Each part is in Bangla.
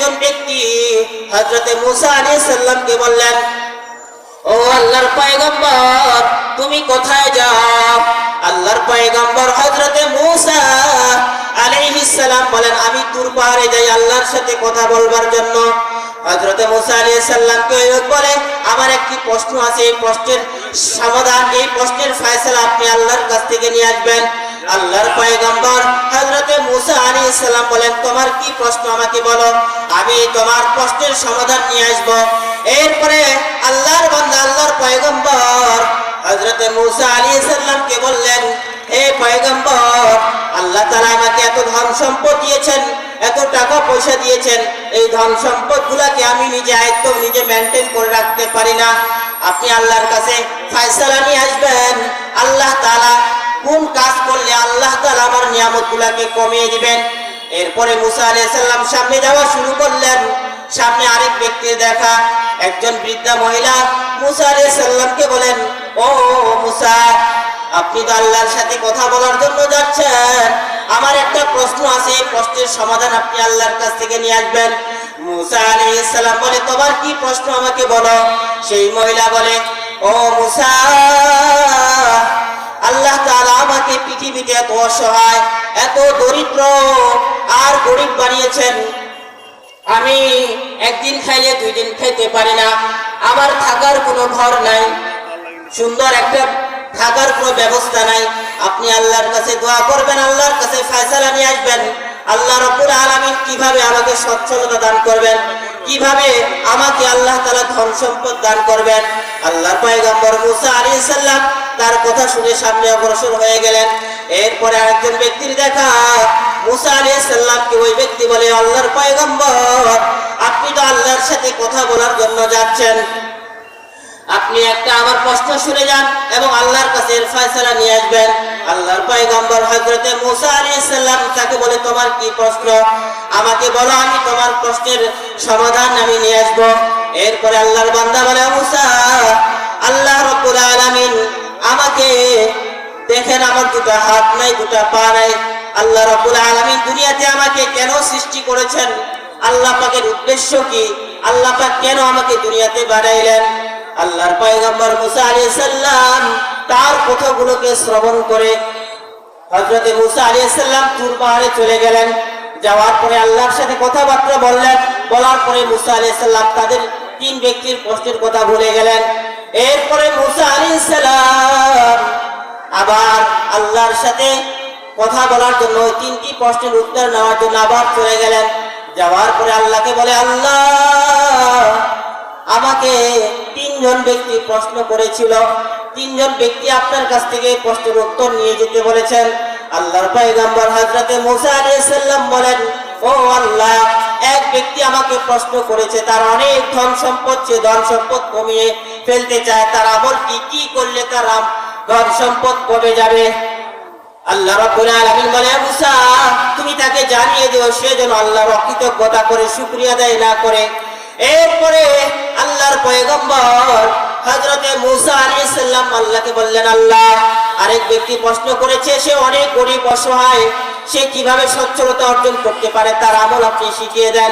একজন ব্যক্তি হযরতে মুসা আলাইহিস সালামকে বললেন, ও আল্লাহর পয়গম্বর, তুমি কোথায় যাও? আল্লাহর পয়গম্বর হযরতে মুসা আলাইহিস সালাম বলেন, আমি তুর পাহাড়ে যাই আল্লাহর সাথে কথা বলবার জন্য। হযরতে মুসা আলাইহিস সালামকে বলে, আমার একটি প্রশ্ন আছে, এই প্রশ্নের সমাধান, এই প্রশ্নের ফয়সালা আপনি আল্লাহর কাছ থেকে নিয়ে আসবেন। আল্লাহর পয়গম্বর হযরতে মুসা আলাইহিস সালাম বলেন, তোমার কি প্রশ্ন আমাকে বলো, আমি তোমার প্রশ্নের সমাধান নিয়ে আসব। এরপরে আল্লাহর বান্দা আল্লাহর পয়গম্বর হযরতে মুসা আলাইহিস সালামকে বললেন, হে পয়গম্বর, আল্লাহ তাআলা আমাকে এত ধন সম্পদ দিয়েছেন, এত টাকা পয়সা দিয়েছেন, এই ধন সম্পদ গুলাকে আমি নিজে আয়ত্ত নিজে মেনটেন করে রাখতে পারি না। আপনি আল্লাহর কাছে ফয়সালা নিয়ে আসবেন, আল্লাহ তাআলা কোন কাজ করলে আল্লাহ তাআলা আমার নিয়ামত গুলাকে কমিয়ে দিবেন। এরপরে মুসা আলাইহিস সালাম সামনে যাওয়া শুরু করলেন। সামনে আরেক ব্যক্তির দেখা, একজন বৃদ্ধা মহিলা মুসা আলাইহিস সালামকে বলেন, ও মুসা, আপনি তো আল্লাহর সাথে কথা বলার জন্য যাচ্ছেন, আমার একটা প্রশ্ন আছে, এই প্রশ্নের সমাধান আপনি আল্লাহর কাছ থেকে নিয়ে আসবেন। মুসা আলাইহিস সালাম বলে, তোমার কি প্রশ্ন আমাকে বলো। সেই মহিলা বলে, ও মুসা, আল্লাহ তাআলা আমাকে পৃথিবীতে এত অসহায়, এত দরিদ্র আর গরিব বানিয়েছেন, আমি একদিন খাইলে 2 দিন খেতে পারি না, আমার থাকার কোনো ঘর নাই, সুন্দর একটা থাকার কোনো ব্যবস্থা নাই। আপনি আল্লাহর কাছে দোয়া করবেন, আল্লাহর কাছে ফয়সালা নিয়ে আসবেন, আল্লাহ রাব্বুল আলামিন কিভাবে আমাকে সচ্ছলতা দান করবেন, কিভাবে আমাকে আল্লাহ তাআলা ধন সম্পদ দান করবেন। আল্লাহর পয়গম্বর মুসা আলাইহিস সালাম তার কথা শুনে সামনে অগ্রসর হয়ে গেলেন। এরপরে আরেকজন ব্যক্তির দেখা, মুসা আলাইহিস সালামকে ওই ব্যক্তি বলে, আল্লাহর পয়গম্বর, আপনি তো আল্লাহর সাথে কথা বলার জন্য যাচ্ছেন, আপনি একটা আমার প্রশ্ন শুনে যান এবং আল্লাহর কাছে এর ফয়সালা নিয়ে আসবেন। আল্লাহর পয়গম্বর হযরতে মুসা আলাইহিস সালাম তাকে বলে, তোমার কি প্রশ্ন, আমাকে বলো, আমি তোমার প্রশ্নের সমাধান আমি নিয়ে আসব। এরপরে আল্লাহর বান্দা বলে, মুসা, আল্লাহ রাব্বুল আলামিন আমাকে দেখেন, আমার 2টা হাত নাই, 2টা পা নাই, আল্লাহ রাব্বুল আলামিন দুনিয়াতে আমাকে কেন সৃষ্টি করেছেন, আল্লাহ পাকের উদ্দেশ্য কি, আল্লাহ পাক কেন আমাকে দুনিয়াতে বানাইলেন। আল্লাহর পয়গম্বর মুসা আলাইহিস সালাম তার কথাগুলোকে শ্রবণ করে হযরতে মুসা আলাইহিস সালাম তুর পাহাড়ে চলে গেলেন। যাওয়ার পরে আল্লাহর সাথে কথাবার্তা বললেন, বলার পরে মুসা আলাইহিস সালাম তাদের 3 ব্যক্তির প্রশ্নের কথা ভুলে গেলেন। এরপরে মুসা আলাইহিস সালাম আবার আল্লাহর সাথে কথা বলার জন্য 3টি প্রশ্নের উত্তর নেওয়ার জন্য আবার চলে গেলেন। যাওয়ার পরে আল্লাহকে বলে, আল্লাহ, আমাকে 3 জন ব্যক্তি প্রশ্ন করেছিল, 3 জন ব্যক্তি আপনার কাছ থেকে প্রশ্নের উত্তর নিয়ে যেতে বলেছেন। আল্লাহর পয়গম্বর হযরতে মুসা আলাইহিস সালাম বলেন, ও আল্লাহ, এক ব্যক্তি আমাকে প্রশ্ন করেছে, তার অনেক ধন সম্পদ, সে ধন সম্পদ কমিয়ে ফেলতে চায়, তার আমল কি করলে তার ধন সম্পদ কমে যাবে। আল্লাহ রাব্বুল আলামিন বলে, মুসা, তুমি তাকে জানিয়ে দিও, সে যেন আল্লাহর অকৃতজ্ঞতা করে শুকরিয়া আদায় না করে। এরপরে আল্লাহর পয়গম্বর হযরতে মুসা আলাইহিস সালাম আল্লাহকে বললেন, আল্লাহ, আরেক ব্যক্তি প্রশ্ন করেছে, সে অনেক গরিব অসহায়, সে কিভাবে সচ্ছলতা অর্জন করতে পারে, তার আমল আপনি শিখিয়ে দেন।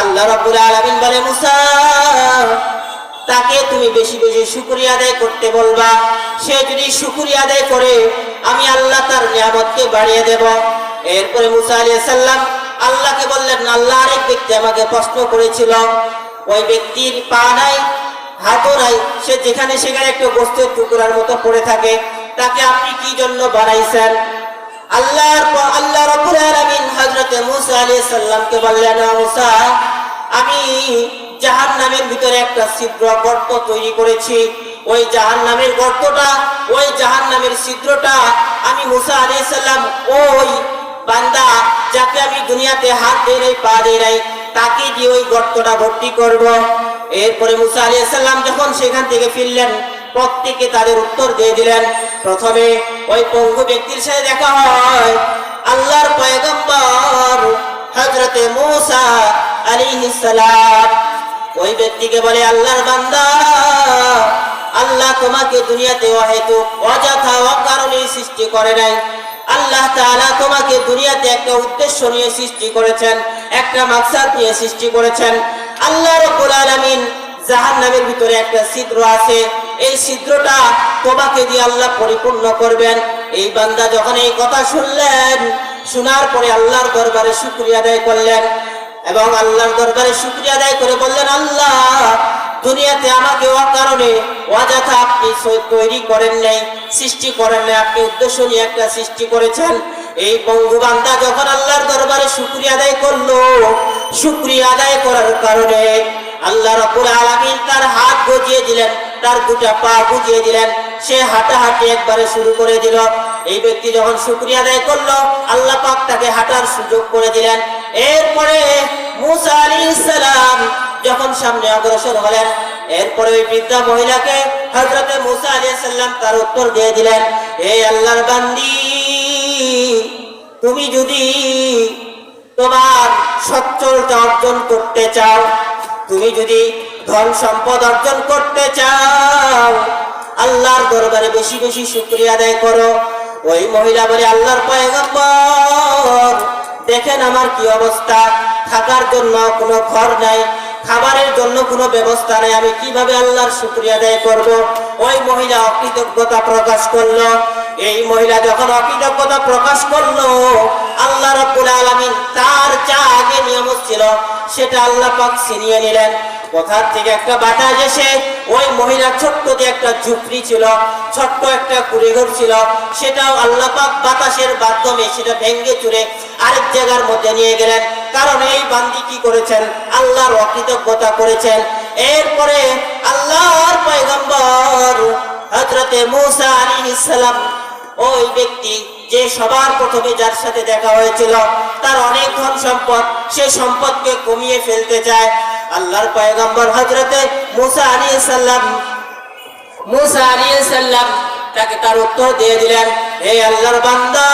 আল্লাহ রাব্বুল আলামিন বলে, মুসা, তাকে তুমি বেশি বেশি শুকরিয়া আদায় করতে বলবা, সে যদি শুকরিয়া আদায় করে আমি আল্লাহ তার নিয়ামতকে বাড়িয়ে দেব। এরপরে মুসা আলাইহিস সালাম আল্লাহকে বললেন, আল্লাহ, আরেক ব্যক্তি আমাকে প্রশ্ন করেছিল, ওই ব্যক্তির পা নাই, হাতও নাই, সে যেখানে সেখানে একটু গোস্তের টুকরার মতো পড়ে থাকে, তাকে আপনি কি জন্য বানাইছেন। আল্লাহ রাব্বুল আলামিন হযরতে মুসা আলাইহিস সালামকে বললেন, মুসা, আমি জাহান্নামের ভিতরে একটা ছিদ্র গর্ত তৈরি করেছি, ওই জাহান্নামের গর্তটা, ওই জাহান্নামের ছিদ্রটা আমি মুসা আলাইহিস সালাম ওই বান্দা যাকে আমি দুনিয়াতে হাত দেই নাই, পা দেই নাই, তাকে দিয়ে ওই গর্তটা ভর্তি করব। এরপরে মুসা আলাইহিস সালাম যখন সেখান থেকে ফিরলেন, প্রত্যেকে তাদের উত্তর দিয়ে দিলেন। প্রথমে ওই পঙ্গু ব্যক্তির সাথে দেখা হয়, আল্লাহর পয়গম্বর হযরতে মুসা আলাইহিস সালাম ওই ব্যক্তিকে বলে, আল্লাহর বান্দা, আল্লাহ তোমাকে দুনিয়াতে অহেতুক অযথা অকারণে সৃষ্টি করে নাই, আল্লাহ তাআলা তোমাকে দুনিয়াতে একটা উদ্দেশ্য নিয়ে সৃষ্টি করেছেন, একটা মাকসাদ নিয়ে সৃষ্টি করেছেন। আল্লাহ রাব্বুল আলামিন জাহান্নামের ভিতরে একটা ছিদ্র আছে, এই ছিদ্রটা তোমাকে দিয়ে আল্লাহ পরিপূর্ণ করবেন। এই বান্দা যখন এই কথা শুনলেন, শোনার পরে আল্লাহর দরবারে শুকরিয়া আদায় করলেন এবং আল্লাহর দরবারে শুকরিয়া আদায় করে বললেন, আল্লাহ দুনিয়াতে আমাকে অকারণে অযথা আপনি তৈরি করেন নাই, সৃষ্টি করেন নাই, আপনি উদ্দেশ্য নিয়ে একটা সৃষ্টি করেছেন। এই বঙ্গু বান্দা যখন আল্লাহর দরবারে শুকরিয়া আদায় করলো, শুকরিয়া আদায় করার কারণে আল্লাহ রাব্বুল আলামিন তার হাত গজিয়ে দিলেন, তার দুটা পা বুঝিয়ে দিলেন, সে হাঁটাহাঁটি একবারে শুরু করে দিল। এই ব্যক্তি যখন শুকরিয়া আদায় করলো, আল্লাহ পাক তাকে হাঁটার সুযোগ করে দিলেন। এরপরে মুসা আলাইহিস সালাম যখন সামনে অগ্রসর হলেন, এরপরে ওই বৃদ্ধা মহিলাকে হযরতে মুসা আলাইহিস সালাম তার উত্তর দিয়ে দিলেন, হে আল্লাহর বান্দি, তুমি যদি তোমার সচ্ছলতা অর্জন করতে চাও, তুমি যদি ধন সম্পদ অর্জন করতে চাও, আল্লাহর দরবারে বেশি বেশি শুকরিয়া আদায় করো। ওই মহিলা বলে, আল্লাহর পয়গম্বর দেখেন আমার কি অবস্থা, থাকার জন্য কোনো ঘর নাই, খাবারের জন্য কোনো ব্যবস্থা নেই, আমি কিভাবে আল্লাহর শুকরিয়া আদায় করব? ওই মহিলা অকৃতজ্ঞতা প্রকাশ করলো। এই মহিলা যখন অকৃতজ্ঞতা প্রকাশ করলো, আল্লাহ রাব্বুল আলামিন তার যা আগে নিয়ামত ছিল সেটা আল্লাহ পাক ছিনিয়ে নিলেন। কোথার থেকে একটা বাতাস এসে ওই মহিলার ছোট্ট যে একটা ঝুপড়ি ছিল, ছোট্ট একটা কুড়িঘর ছিল, সেটাও আল্লাহ পাক বাতাসের মাধ্যমে সেটা ভেঙে চুরে আরেক জায়গার মধ্যে নিয়ে গেলেন। কারণ এই বান্দি কি করেছেন? আল্লাহর অকৃতজ্ঞতা করেছেন। এরপরে আল্লাহর পয়গম্বর হযরতে মুসা আলাইহিস সালাম, ওই ব্যক্তি যে সবার প্রথমে যার সাথে দেখা হয়েছিল, তার অনেক ধন সম্পদ, সে সম্পদকে কমিয়ে ফেলতে চায়। আল্লাহর পয়গম্বর হযরতে মুসা আলাইহিস সালাম তাকে তার উত্তর দিয়ে দিলেন, হে আল্লাহর বান্দা,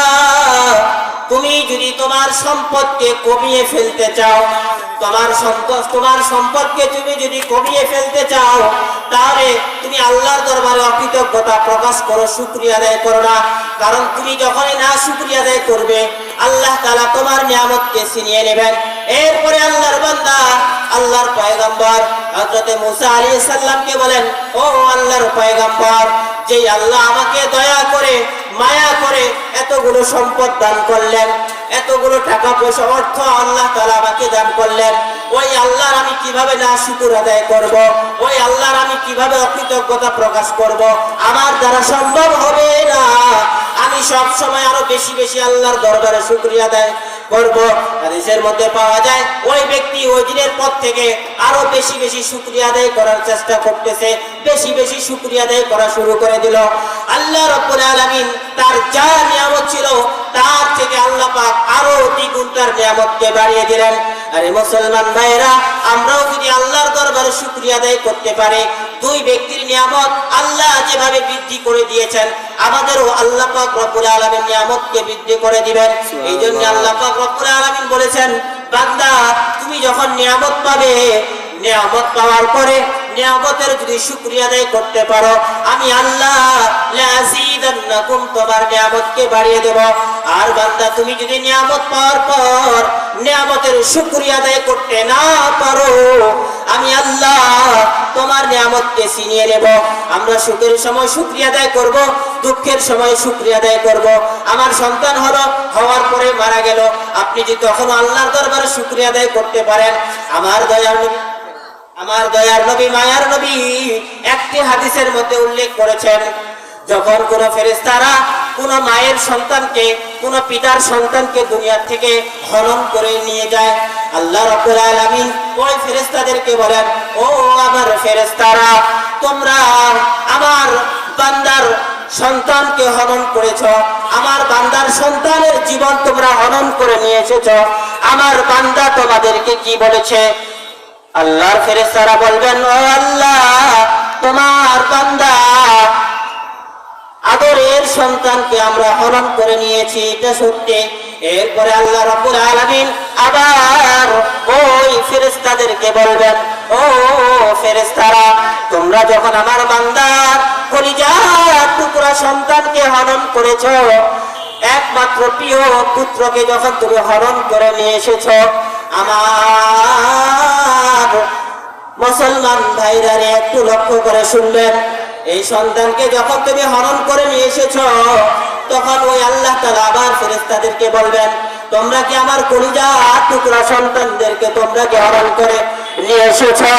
তুমি যদি তোমার সম্পদকে কমিয়ে ফেলতে চাও, তোমার সম্পদকে তুমি যদি কমিয়ে ফেলতে চাও, তাহলে তুমি আল্লাহর দরবারে অকৃতজ্ঞতা প্রকাশ করো, শুকরিয়া আদায় করো না। কারণ তুমি যখনই না শুকরিয়া আদায় করবে, আল্লাহ তাআলা তোমার নিয়ামতকে ছিনিয়ে নেবেন। এরপরে আল্লাহর বান্দা আল্লাহর পয়গম্বর হযরতে মুসা আলাইহিস সালামকে বলেন, ও আল্লাহর পয়গম্বর, যে আল্লাহ আমাকে দয়া করে মায়া করে এতগুলো সম্পদ দান করলেন, এতগুলো টাকা পয়সা অর্থ আল্লাহ তাআলা আমাকে দান করলেন, ওই আল্লাহর আমি কিভাবে না শুকর আদায় করব? ওই আল্লাহর আমি কিভাবে অকৃতজ্ঞতা প্রকাশ করব? আমার দ্বারা সম্ভব হবে না। আমি সব সময় আরো বেশি বেশি আল্লাহর দরবারে শুকরিয়া আদায় করব। হাদিসের মধ্যে পাওয়া যায়, ওই ব্যক্তি ওই দিনের পর থেকে আরো বেশি বেশি শুকরিয়া আদায় করার চেষ্টা করতেছে, বেশি বেশি শুকরিয়া আদায় করা শুরু করে দিল। আল্লাহ রাব্বুল আলামিন তার যা নিয়ামত ছিল তার থেকে আল্লাহ পাক আরো দ্বিগুণ তার নিয়ামতকে বাড়িয়ে দিলেন। আরে মুসলমান ভাইরা, আমরাও যদি আল্লাহর দরবারে শুকরিয়া আদায় করতে পারি, দুই ব্যক্তির নিয়ামত আল্লাহ যেভাবে বৃদ্ধি করে দিয়েছেন, আমাদেরও আল্লাহ পাক রব্বুল আলামিন নিয়ামতকে বৃদ্ধি করে দিবেন। এই জন্য আল্লাহ পাক রব্বুল আলামিন বলেছেন, বান্দা তুমি যখন নিয়ামত পাবে, নিয়ামত পাওয়ার পরে নিয়ামতের যদি শুকরিয়া আদায় করতে পারো, আমি আল্লাহ লাযীদান্নাকুম, তোমার নিয়ামতকে বাড়িয়ে দেব। আর বান্দা তুমি যদি নিয়ামত পাওয়ার পর নিয়ামতের শুকরিয়া আদায় করতে না পারো, আমি আল্লাহ তোমার নিয়ামতকে ছিনিয়ে নেব। আমরা সুখের সময় শুকরিয়া আদায় করব, দুঃখের সময় শুকরিয়া আদায় করব। আমার সন্তান হলো, হওয়ার পরে মারা গেল, আপনি যদি তখনও আল্লাহর দরবারে শুকরিয়া আদায় করতে পারেন, আমার দয়ার নবী মায়ার নবী একটি হাদিসের মধ্যে উল্লেখ করেছেন, যখন কোন ফেরেশতারা কোন মায়ের সন্তানকে, কোন পিতার সন্তানকে দুনিয়া থেকে হনন করে নিয়ে যায়, আল্লাহ রাব্বুল আলামিন ওই ফেরেশতাদেরকে বলেন, ও আমার ফেরেশতারা, তোমরা আমার বান্দার সন্তানকে হনন করেছ, আমার বান্দার সন্তানের জীবন তোমরা হনন করে নিয়ে এসেছ, আমার বান্দা তোমাদেরকে কি বলেছে? আল্লাহর ফেরেশতারা বলবেন, ও আল্লাহ, তোমার বান্দা আদরের সন্তানকে আমরা হরণ করে নিয়েছি, এটা সত্যি। এরপরে আল্লাহ রাব্বুল আলামিন আবার ওই ফেরেশতাদেরকে বলবেন, ও ফেরেশতারা, তোমরা যখন আমার বান্দার কলিজার টুকরা সন্তানকে হরণ করেছো, একমাত্র প্রিয় পুত্রকে যখন তুমি হরণ করে নিয়ে এসেছো, আমার মুসলমান ভাইরা রে একটু লক্ষ্য করে শুনবেন, এই সন্তানকে যখন তুমি হরণ করে নিয়ে এসেছো, তখন ওই আল্লাহ তাআলা আবার ফেরেশতাদেরকে বলবেন, তোমরা কি আমার কলিজা টুকরা সন্তানদেরকে তোমরা কি হরণ করে নিয়ে এসেছো?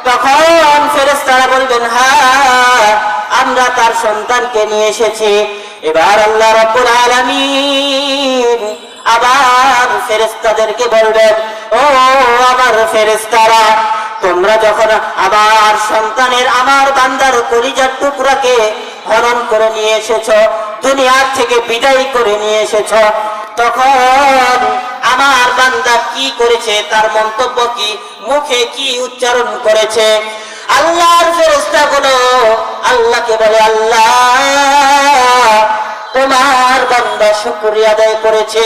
তখন ফেরেশতারা বলবেন, হ্যাঁ আমরা তার সন্তানকে নিয়ে এসেছি। এবার আল্লাহ রাব্বুল আলামিন আবার ফেরেশতাদেরকে বলবেন, ও আমার ফেরেশতারা, তোমরা যখন আমার সন্তানের, আমার বান্দার কলিজার টুকরাকে হরণ করে নিয়ে এসেছো, দুনিয়ার থেকে বিদায় করে নিয়ে এসেছো, তখন আমার বান্দা কি করেছে, তার মন্তব্য কি, মুখে কি উচ্চারণ করেছে? আল্লাহর ফেরেশতাগুলো আল্লাহকে বলে, আল্লাহ তোমার বান্দা শুকরিয়া আদায় করেছে,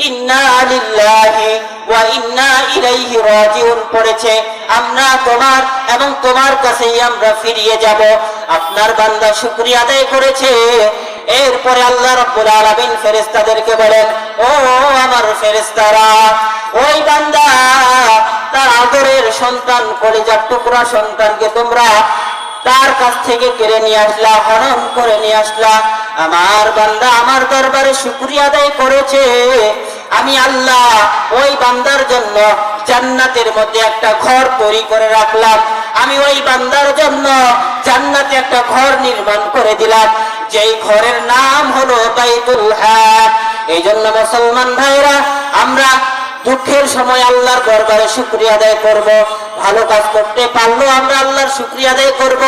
ইন্না লিল্লাহি ওয়া ইন্না ইলাইহি রাজিউন পড়েছে, আমরা তোমার এবং তোমার কাছেই আমরা ফিরিয়ে যাব। আপনার বান্দা শুকরিয়া আদায় করেছে। এরপরে আল্লাহ রাব্বুল আলামিন ফেরেশতাদেরকে বলেন, ও আমার ফেরেশতারা, ওই বান্দা তার আদরের সন্তান, কলিজার টুকরা সন্তানকে তোমরা তার কাছ থেকে কেড়ে নিয়ে আসলা, হরণ করে নিয়ে আসলা। আমার বান্দা আমার দরবারে শুকরিয়া আদায় করেছে। আমি আল্লাহ ওই বান্দার জন্য জান্নাতের মধ্যে একটা ঘর তৈরি করে রাখলাম। আমি ওই বান্দার জন্য জান্নাতে একটা ঘর নির্মাণ করে দিলাম, যেই ঘরের নাম হলো বাইতুল হক। এই জন্য মুসলমান ভাইরা, আমরা দুঃখের সময় আল্লাহর দরবারে শুকরিয়া আদায় করব, ভালো কাজ করতে পারলেও আমরা আল্লাহর শুকরিয়া আদায় করব।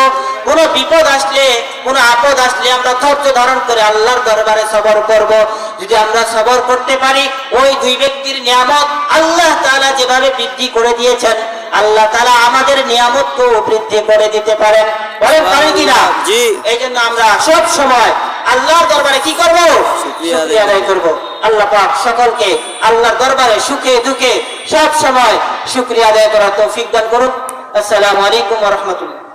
কোনো বিপদ আসলে, কোনো আপদ আসলে আমরা ধৈর্য ধারণ করে আল্লাহর দরবারে সবর করব। যদি আমরা সবর করতে পারি, ওই দুই ব্যক্তির নিয়ামত আল্লাহ তাআলা যেভাবে বৃদ্ধি করে দিয়েছেন, আল্লাহ তাআলা আমাদের নিয়ামতকেও বৃদ্ধি করে দিতে পারেন। বলেন পারেন কিনা? জি। এই জন্য আমরা সব সময় আল্লাহর দরবারে কি করব? শুকরিয়া আদায় করব। আল্লাহ পাক সকলকে আল্লাহর দরবারে সুখে দুঃখে সব সময় শুকরিয়া আদায় করার তৌফিক দান করুন। আসসালামু আলাইকুম ওয়া রাহমাতুল্লাহ।